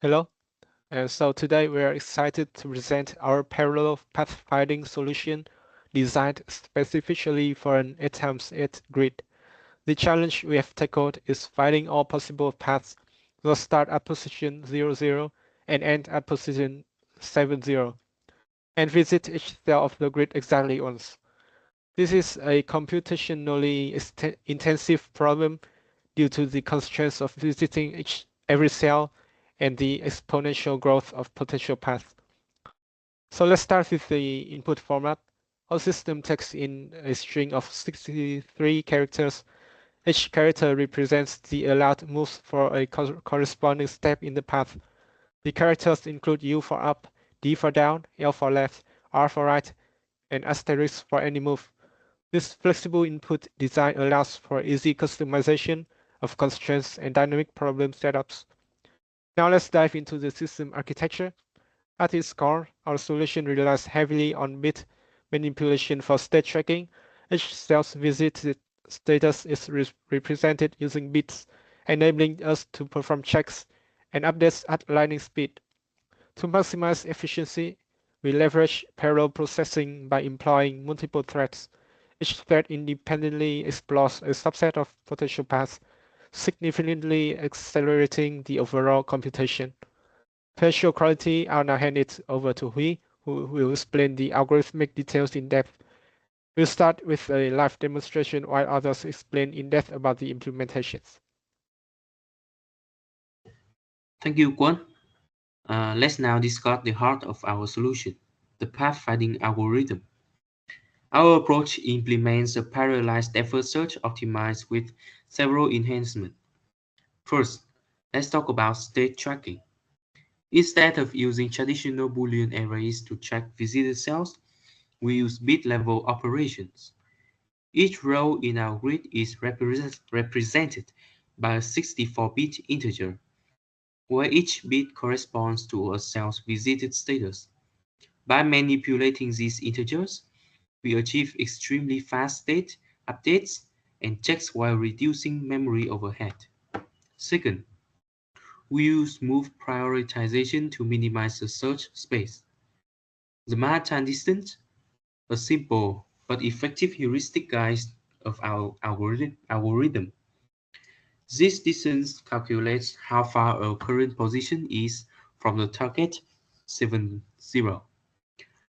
Hello, so today we are excited to present our parallel pathfinding solution designed specifically for an attempts at grid. The challenge we have tackled is finding all possible paths that start at position 00 and end at position 70, and visit each cell of the grid exactly once. This is a computationally intensive problem due to the constraints of visiting every cell and the exponential growth of potential paths. So let's start with the input format. Our system takes in a string of 63 characters. Each character represents the allowed moves for a corresponding step in the path. The characters include U for up, D for down, L for left, R for right, and asterisk for any move. This flexible input design allows for easy customization of constraints and dynamic problem setups. Now let's dive into the system architecture. At its core, our solution relies heavily on bit manipulation for state tracking. Each cell's visited status is represented using bits, enabling us to perform checks and updates at lightning speed. To maximize efficiency, we leverage parallel processing by employing multiple threads. Each thread independently explores a subset of potential paths, significantly accelerating the overall computation. To ensure quality, I'll now hand it over to Hui, who will explain the algorithmic details in depth. We'll start with a live demonstration while others explain in depth about the implementations. Thank you, Kwon. Let's now discuss the heart of our solution, the pathfinding algorithm. Our approach implements a parallelized depth search optimized with several enhancements. First, let's talk about state tracking. Instead of using traditional Boolean arrays to track visited cells, we use bit-level operations. Each row in our grid is represented by a 64-bit integer, where each bit corresponds to a cell's visited status. By manipulating these integers, we achieve extremely fast state updates and checks while reducing memory overhead. Second, we use move prioritization to minimize the search space. The Manhattan distance, a simple but effective heuristic guide of our algorithm. This distance calculates how far our current position is from the target 70.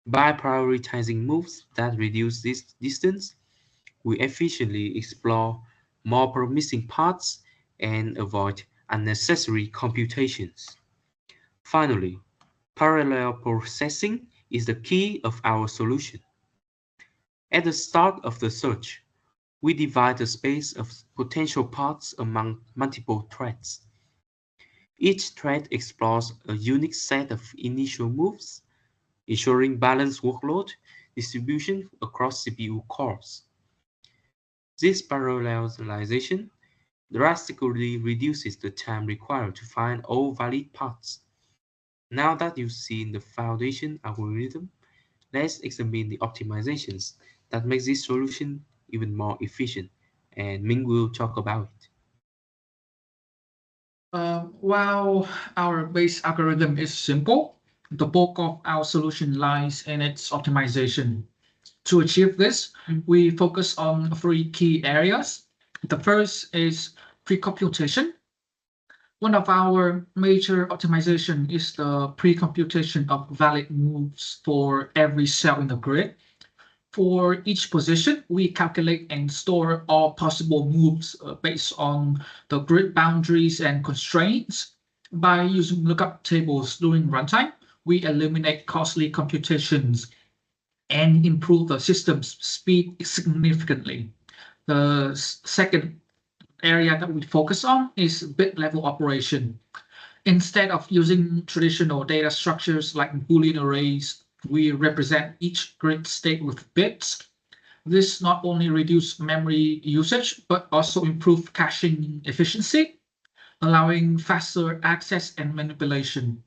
By prioritizing moves that reduce this distance, we efficiently explore more promising paths and avoid unnecessary computations. Finally, parallel processing is the key of our solution. At the start of the search, we divide the space of potential paths among multiple threads. Each thread explores a unique set of initial moves, ensuring balanced workload distribution across CPU cores. This parallelization drastically reduces the time required to find all valid paths. Now that you've seen the foundation algorithm, let's examine the optimizations that make this solution even more efficient, and Ming will talk about it. While our base algorithm is simple, the bulk of our solution lies in its optimization. To achieve this, we focus on three key areas. The first is pre-computation. One of our major optimization is the pre-computation of valid moves for every cell in the grid. For each position, we calculate and store all possible moves based on the grid boundaries and constraints. By using lookup tables during runtime, we eliminate costly computations and improve the system's speed significantly. The second area that we focus on is bit level operation. Instead of using traditional data structures like Boolean arrays, we represent each grid state with bits. This not only reduces memory usage, but also improves caching efficiency, allowing faster access and manipulation.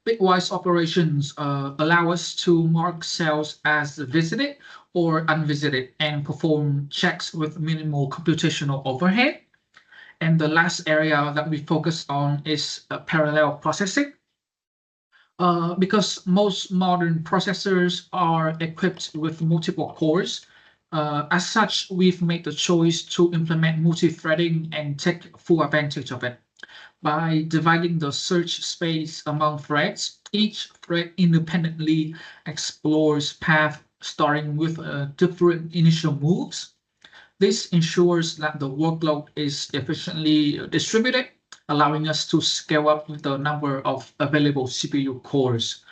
Bitwise operations allow us to mark cells as visited or unvisited and perform checks with minimal computational overhead. And the last area that we focus on is parallel processing. Because most modern processors are equipped with multiple cores. As such, we've made the choice to implement multi-threading and take full advantage of it. By dividing the search space among threads, each thread independently explores path starting with different initial moves. This ensures that the workload is efficiently distributed, allowing us to scale up with the number of available CPU cores.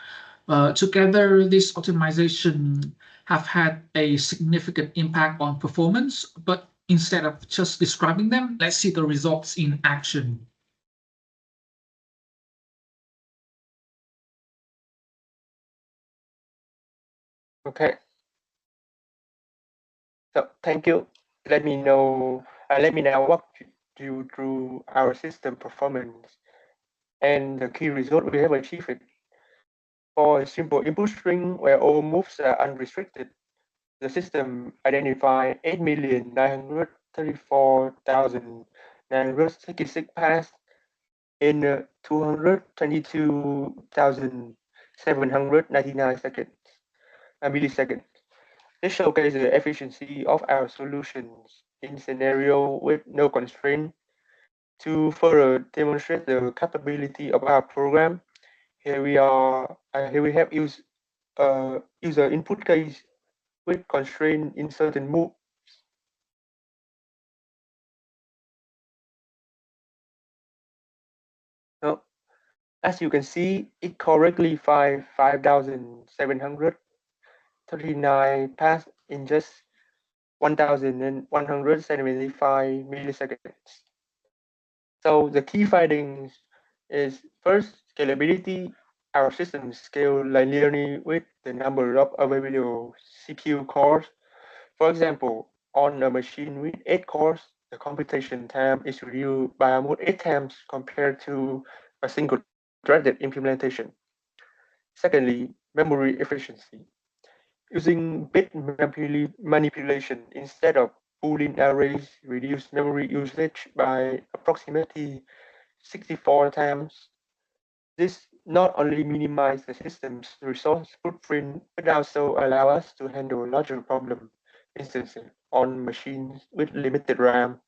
Together, this optimization have had a significant impact on performance, but instead of just describing them, let's see the results in action. Okay. So thank you. Let me now walk you through our system performance and the key result we have achieved. For a simple input string where all moves are unrestricted, the system identified 8,934,966 paths in 222,799 milliseconds. This showcases the efficiency of our solutions in scenario with no constraint. To further demonstrate the capability of our program, here we have used user input case with constraint in certain moves. Now, as you can see, it correctly finds 5,739 paths in just 1,175 milliseconds. So the key findings is first, scalability. Our system scale linearly with the number of available CPU cores. For example, on a machine with 8 cores, the computation time is reduced by almost 8 times compared to a single threaded implementation. Secondly, memory efficiency. Using bit manipulation instead of Boolean arrays reduce memory usage by approximately 64 times. This not only minimizes the system's resource footprint, but also allows us to handle larger problem instances on machines with limited RAM.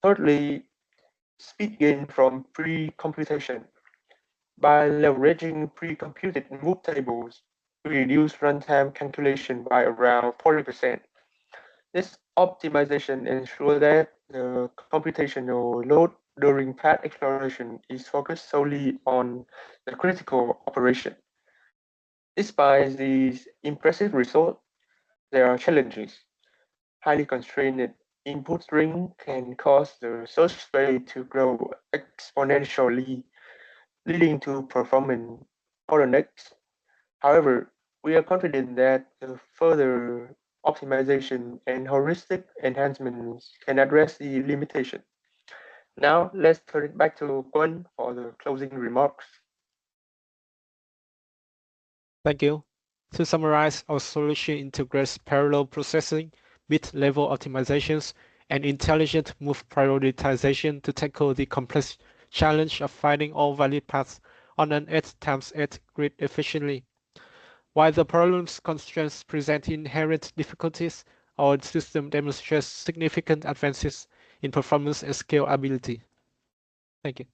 Thirdly, speed gain from pre-computation. By leveraging pre-computed move tables, we reduce runtime calculation by around 40%. This optimization ensures that the computational load during path exploration is focused solely on the critical operation. Despite these impressive results, there are challenges. Highly constrained input string can cause the search space to grow exponentially, leading to performance bottlenecks. However, we are confident that the further optimization and heuristic enhancements can address the limitation. Now, let's turn it back to Quân for the closing remarks. Thank you. To summarize, our solution integrates parallel processing, bit-level optimizations, and intelligent move prioritization to tackle the complex challenge of finding all valid paths on an 8x8 grid efficiently. While the problem's constraints present inherent difficulties, our system demonstrates significant advances in performance and scalability. Thank you.